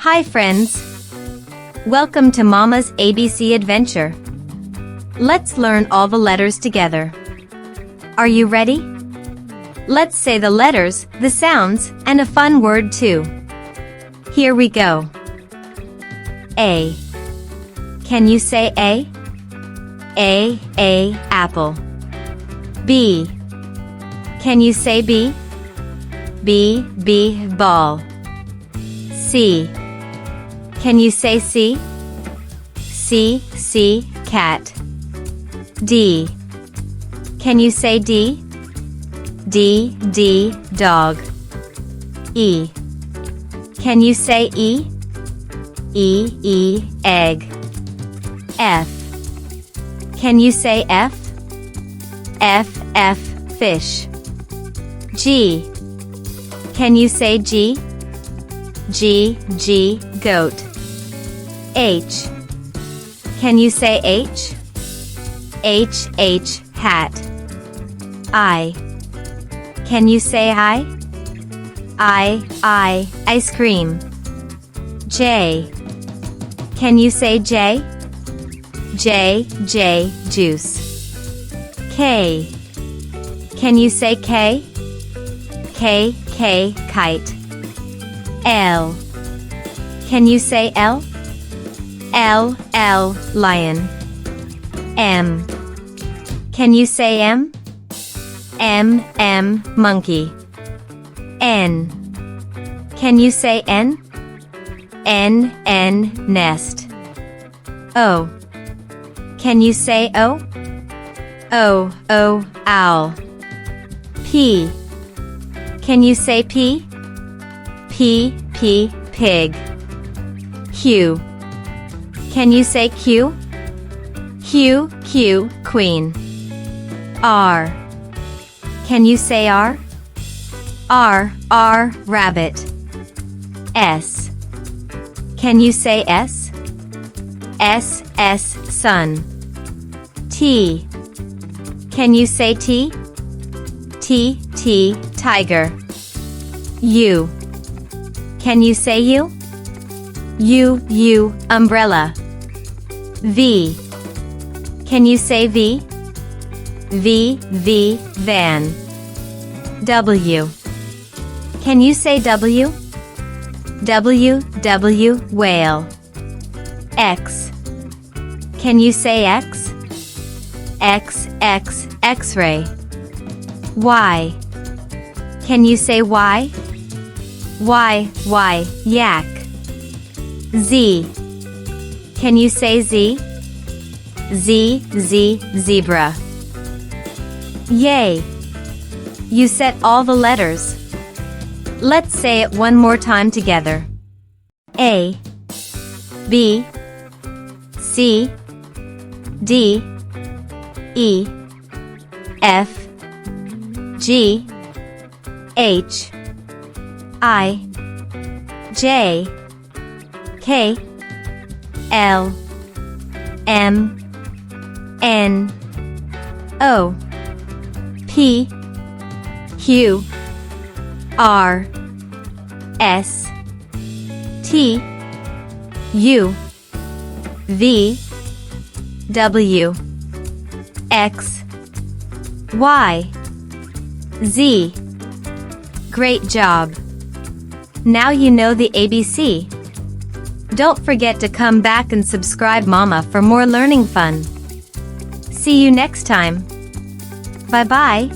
Hi friends! Welcome to Mama's ABC adventure. Let's learn all the letters together. Are you ready? Let's say the letters, the sounds, and a fun word too. Here we go. A. Can you say A? A, apple. B. Can you say B? B, ball. C. Can you say C? C, cat. D. Can you say D? D, dog. E. Can you say E? E, egg. F. Can you say F? F, fish. G. Can you say G? G, goat. H. Can you say H? H, hat. I. Can you say I? I, ice cream. J. Can you say J? J, juice. K. Can you say K? K, kite. L. Can you say L? L, lion. M. Can you say M? M, monkey. N. Can you say N? N, nest. O. Can you say O? O, owl. P. Can you say P? P, pig. Q. Can you say Q? Q, queen. R. Can you say R? R, rabbit. S. Can you say S? S, sun. T. Can you say T? T, tiger. U. Can you say U? U, umbrella. V. Can you say V? V, van. W. Can you say W? W, whale. X. Can you say X? X, X-ray. Y. Can you say Y? Y, yak. Z. Can you say Z? Z, zebra. Yay! You said all the letters. Let's say it one more time together. A. B. C. D. E. F. G. H. I. J. K. L. M. N. O. P. Q. R. S. T. U. V. W. X. Y. Z. Great job! Now you know the ABC. Don't forget to come back and subscribe Mama for more learning fun. See you next time. Bye-bye.